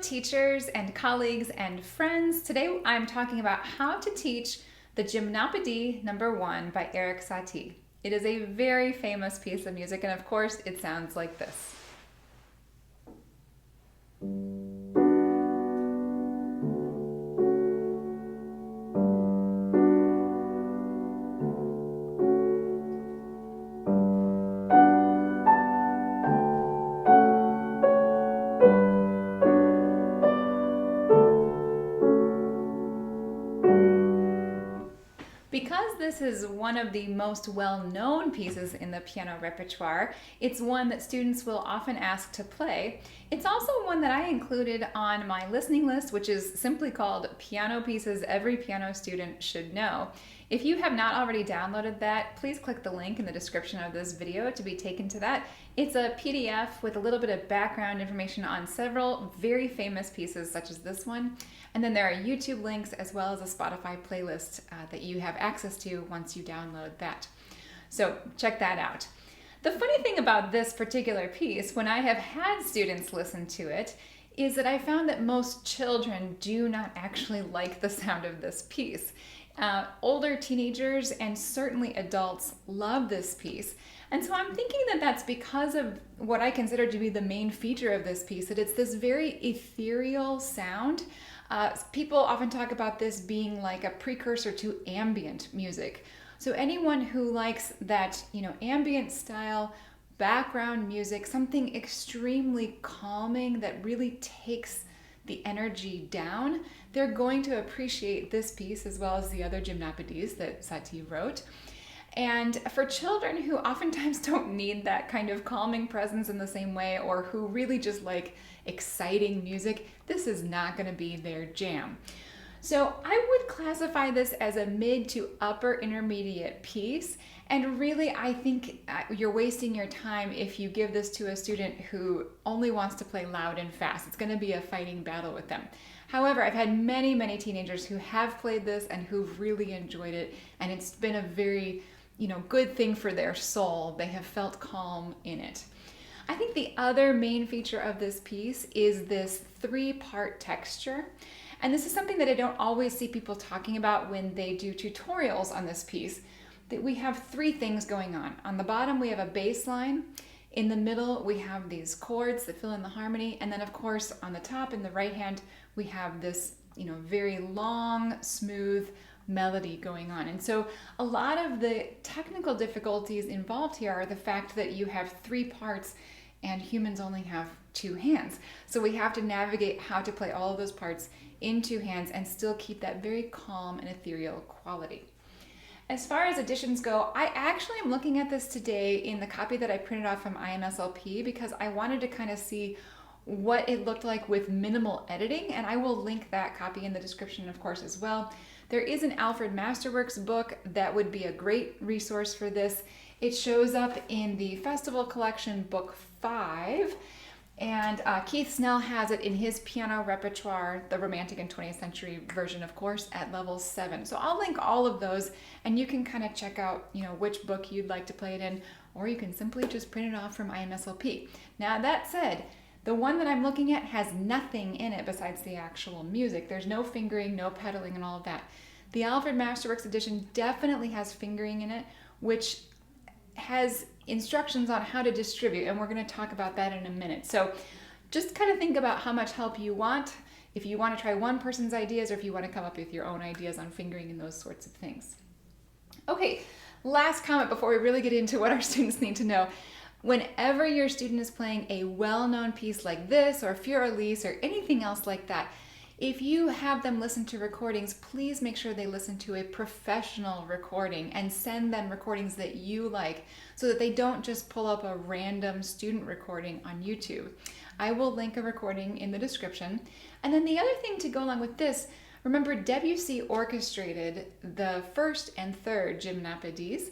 teachers and colleagues and friends. Today I'm talking about how to teach the Gymnopedie No.1 by Satie. It is a very famous piece of music, and of course it sounds like this. Because this is one of the most well-known pieces in the piano repertoire, it's one that students will often ask to play. It's also one that I included on my listening list, which is simply called Piano Pieces Every Piano Student Should Know. If you have not already downloaded that, please click the link in the description of this video to be taken to that. It's a PDF with a little bit of background information on several very famous pieces such as this one. And then there are YouTube links as well as a Spotify playlist that you have access to once you download that. So check that out. The funny thing about this particular piece, when I have had students listen to it, is that I found that most children do not actually like the sound of this piece. Older teenagers and certainly adults love this piece. And so I'm thinking that that's because of what I consider to be the main feature of this piece, that it's this very ethereal sound. People often talk about this being like a precursor to ambient music. So anyone who likes that, ambient style background music, something extremely calming that really takes the energy down, they're going to appreciate this piece as well as the other Gymnopedies that Satie wrote. And for children who oftentimes don't need that kind of calming presence in the same way, or who really just like exciting music, this is not going to be their jam. So I would classify this as a mid to upper intermediate piece. And really, I think you're wasting your time if you give this to a student who only wants to play loud and fast. It's going to be a fighting battle with them. However, I've had many teenagers who have played this and who've really enjoyed it. And it's been a very good thing for their soul. They have felt calm in it. I think the other main feature of this piece is this 3-part texture. And this is something that I don't always see people talking about when they do tutorials on this piece. That we have 3 things going on. On the bottom, we have a bass line. In the middle, we have these chords that fill in the harmony. And then of course, on the top in the right hand, we have this, very long, smooth melody going on. And so a lot of the technical difficulties involved here are the fact that you have 3 parts and humans only have 2 hands. So we have to navigate how to play all of those parts in 2 hands and still keep that very calm and ethereal quality. As far as additions go, I actually am looking at this today in the copy that I printed off from IMSLP because I wanted to kind of see what it looked like with minimal editing, and I will link that copy in the description, of course, as well. There is an Alfred Masterworks book that would be a great resource for this. It shows up in the Festival Collection Book 5, and Keith Snell has it in his piano repertoire, the Romantic and 20th Century version, of course, at level 7. So I'll link all of those, and you can kind of check out, which book you'd like to play it in, or you can simply just print it off from IMSLP. Now that said, the one that I'm looking at has nothing in it besides the actual music. There's no fingering, no pedaling, and all of that. The Alfred Masterworks edition definitely has fingering in it, which has instructions on how to distribute, and we're going to talk about that in a minute. So just kind of think about how much help you want, if you want to try one person's ideas or if you want to come up with your own ideas on fingering and those sorts of things. Okay, last comment before we really get into what our students need to know. Whenever your student is playing a well-known piece like this or Fur-Elise or anything else like that, if you have them listen to recordings, please make sure they listen to a professional recording and send them recordings that you like so that they don't just pull up a random student recording on YouTube. I will link a recording in the description. And then the other thing to go along with this, remember Debussy orchestrated the 1st and 3rd Gymnopedies,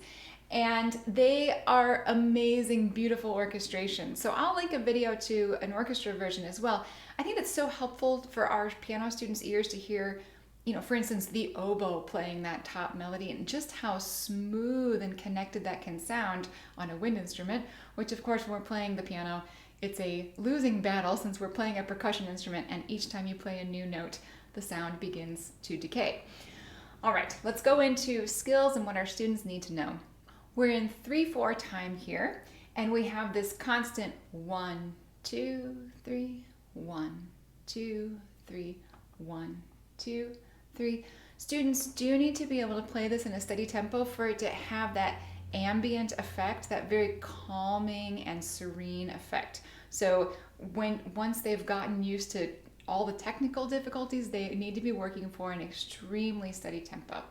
and they are amazing, beautiful orchestrations. So I'll link a video to an orchestra version as well. I think that's so helpful for our piano students' ears to hear, for instance, the oboe playing that top melody and just how smooth and connected that can sound on a wind instrument, which of course when we're playing the piano, it's a losing battle since we're playing a percussion instrument, and each time you play a new note, the sound begins to decay. All right, let's go into skills and what our students need to know. We're in 3/4 time here, and we have this constant 1, 2, 3, 1, 2, 3, 1, 2, 3. Students do need to be able to play this in a steady tempo for it to have that ambient effect, that very calming and serene effect. So once they've gotten used to all the technical difficulties, they need to be working for an extremely steady tempo.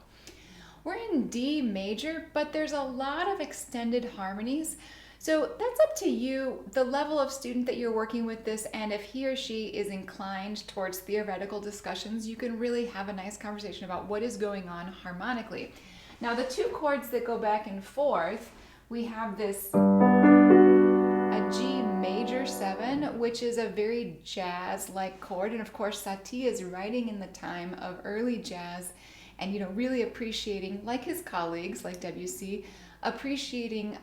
We're in D major, but there's a lot of extended harmonies. So that's up to you, the level of student that you're working with this, and if he or she is inclined towards theoretical discussions, you can really have a nice conversation about what is going on harmonically. Now the two chords that go back and forth, we have this a G major 7, which is a very jazz-like chord, and of course Satie is writing in the time of early jazz and really appreciating, like his colleagues, like Debussy, appreciating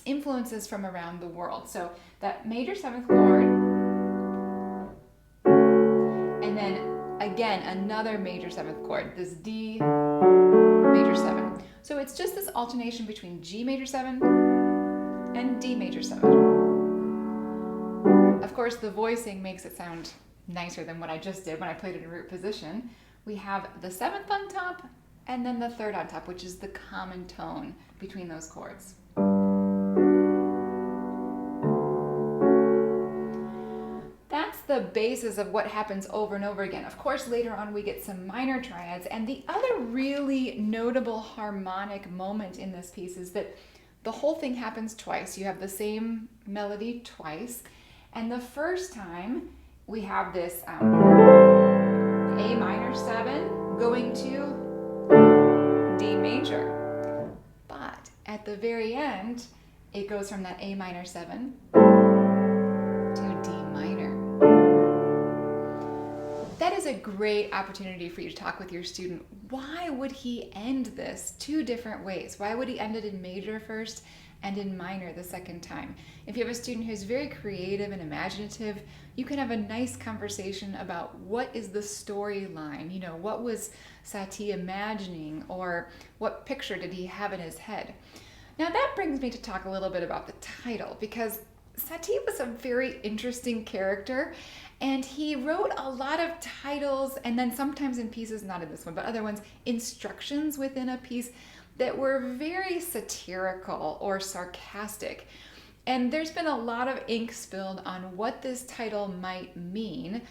influences from around the world. So that major 7th chord, and then again another major 7th chord, this D major 7. So it's just this alternation between G major 7 and D major 7. Of course, the voicing makes it sound nicer than what I just did when I played it in root position. We have the 7th on top, and then the 3rd on top, which is the common tone between those chords. That's the basis of what happens over and over again. Of course, later on we get some minor triads, and the other really notable harmonic moment in this piece is that the whole thing happens twice. You have the same melody twice, and the first time we have this A minor 7 going to D major. But at the very end, it goes from that A minor 7 to D minor. That is a great opportunity for you to talk with your student. Why would he end this two different ways? Why would he end it in major first and in minor the second time? If you have a student who's very creative and imaginative, you can have a nice conversation about what is the storyline, what was Satie imagining, or what picture did he have in his head? Now that brings me to talk a little bit about the title, because Satie was a very interesting character, and he wrote a lot of titles, and then sometimes in pieces, not in this one, but other ones, instructions within a piece that were very satirical or sarcastic. And there's been a lot of ink spilled on what this title might mean,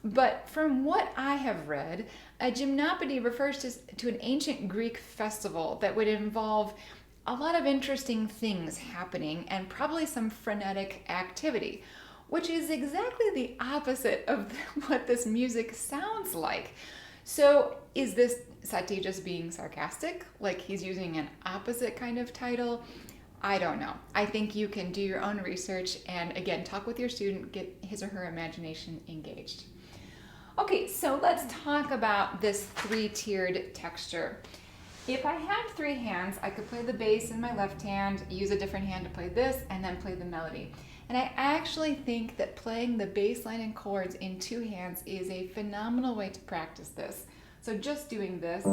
but from what I have read, a Gymnopedie refers to an ancient Greek festival that would involve a lot of interesting things happening and probably some frenetic activity, which is exactly the opposite of what this music sounds like. So is this Satie just being sarcastic, like he's using an opposite kind of title? I don't know. I think you can do your own research and again, talk with your student, get his or her imagination engaged. Okay, so let's talk about this 3-tiered texture. If I had 3 hands, I could play the bass in my left hand, use a different hand to play this, and then play the melody. And I actually think that playing the bass line and chords in 2 hands is a phenomenal way to practice this. So just doing this.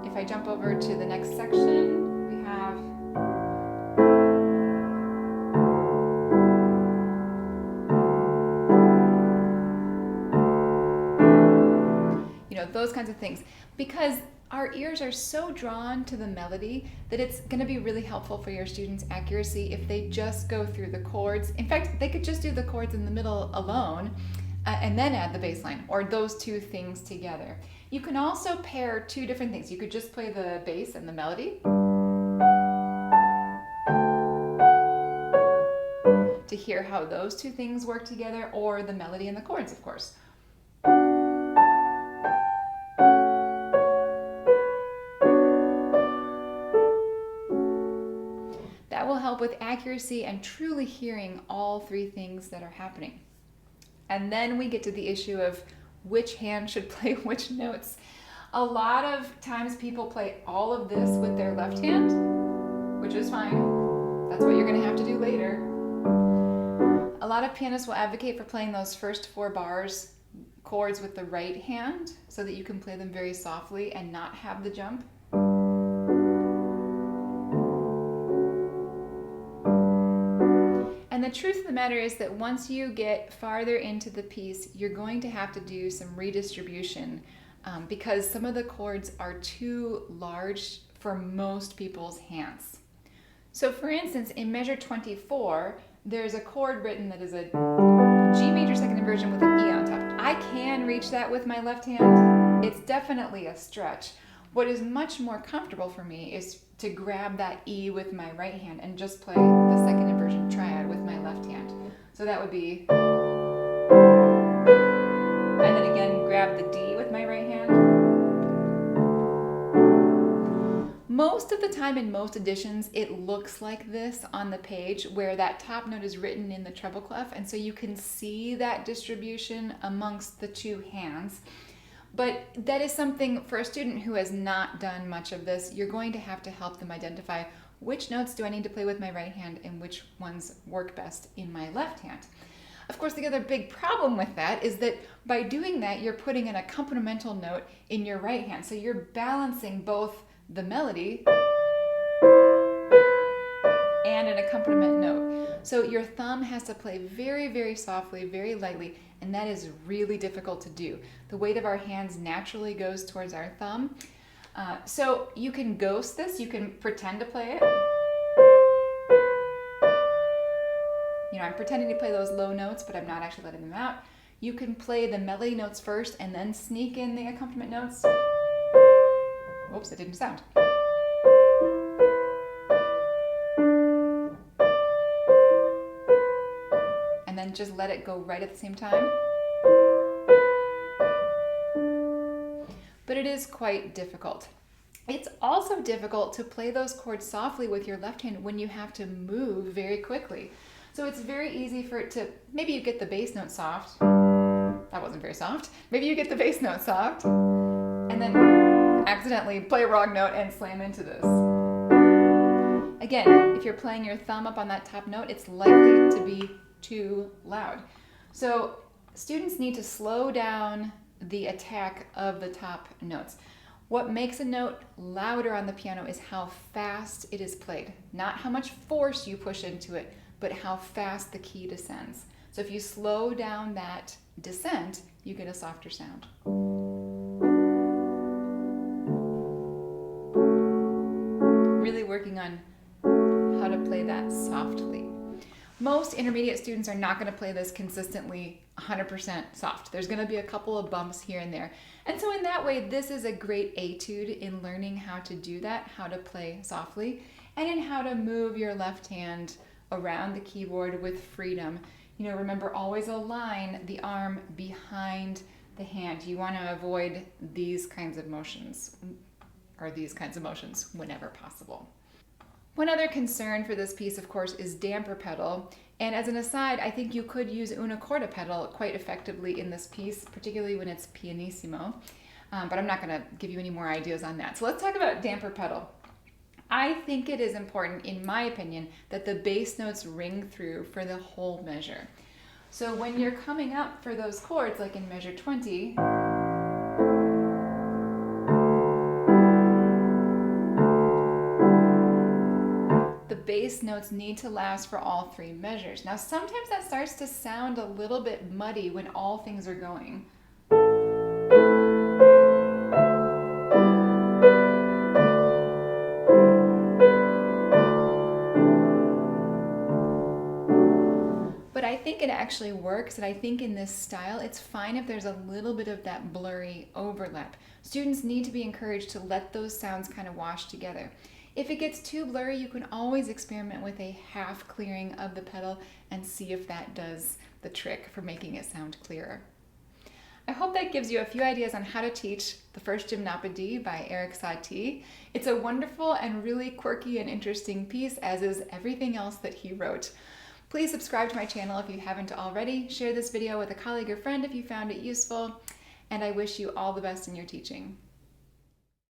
If I jump over to the next section, we have those kinds of things, because our ears are so drawn to the melody that it's going to be really helpful for your students' accuracy if they just go through the chords. In fact, they could just do the chords in the middle alone and then add the bass line, or those 2 things together. You can also pair 2 different things. You could just play the bass and the melody to hear how those 2 things work together, or the melody and the chords, of course. That will help with accuracy and truly hearing all 3 things that are happening. And then we get to the issue of which hand should play which notes. A lot of times people play all of this with their left hand, which is fine. That's what you're going to have to do later. A lot of pianists will advocate for playing those first 4 bars chords with the right hand so that you can play them very softly and not have the jump. And the truth of the matter is that once you get farther into the piece, you're going to have to do some redistribution because some of the chords are too large for most people's hands. So for instance, in measure 24, there's a chord written that is a G major second inversion with an E on top. I can reach that with my left hand. It's definitely a stretch. What is much more comfortable for me is to grab that E with my right hand and just play the second inversion triad with my left hand. So that would be, and then again grab the D with my right hand. Most of the time in most editions, it looks like this on the page where that top note is written in the treble clef, and so you can see that distribution amongst the 2 hands. But that is something for a student who has not done much of this, you're going to have to help them identify which notes do I need to play with my right hand and which ones work best in my left hand. Of course, the other big problem with that is that by doing that, you're putting an accompanimental note in your right hand. So you're balancing both the melody and an accompaniment note. So your thumb has to play very, very softly, very lightly, and that is really difficult to do. The weight of our hands naturally goes towards our thumb. So you can ghost this, you can pretend to play it. You know, I'm pretending to play those low notes, but I'm not actually letting them out. You can play the melody notes first and then sneak in the accompaniment notes. Oops, it didn't sound. And then just let it go right at the same time. But it is quite difficult. It's also difficult to play those chords softly with your left hand when you have to move very quickly. So it's very easy for it to, maybe you get the bass note soft. That wasn't very soft. Maybe you get the bass note soft and then accidentally play a wrong note and slam into this. Again, if you're playing your thumb up on that top note, it's likely to be too loud. So students need to slow down the attack of the top notes. What makes a note louder on the piano is how fast it is played, not how much force you push into it, but how fast the key descends. So if you slow down that descent, you get a softer sound. Really working on how to play that softly. Most intermediate students are not going to play this consistently 100% soft. There's going to be a couple of bumps here and there. And so in that way, this is a great etude in learning how to do that, how to play softly, and in how to move your left hand around the keyboard with freedom. You know, remember, always align the arm behind the hand. You want to avoid these kinds of motions, or these kinds of motions whenever possible. One other concern for this piece, of course, is damper pedal. And as an aside, I think you could use una corda pedal quite effectively in this piece, particularly when it's pianissimo. But I'm not going to give you any more ideas on that. So let's talk about damper pedal. I think it is important, in my opinion, that the bass notes ring through for the whole measure. So when you're coming up for those chords, like in measure 20, the bass notes need to last for all 3 measures. Now sometimes that starts to sound a little bit muddy when all things are going. But I think it actually works, and I think in this style it's fine if there's a little bit of that blurry overlap. Students need to be encouraged to let those sounds kind of wash together. If it gets too blurry, you can always experiment with a half clearing of the pedal and see if that does the trick for making it sound clearer. I hope that gives you a few ideas on how to teach the first Gymnopedie by Satie. It's a wonderful and really quirky and interesting piece, as is everything else that he wrote. Please subscribe to my channel if you haven't already. Share this video with a colleague or friend if you found it useful, and I wish you all the best in your teaching.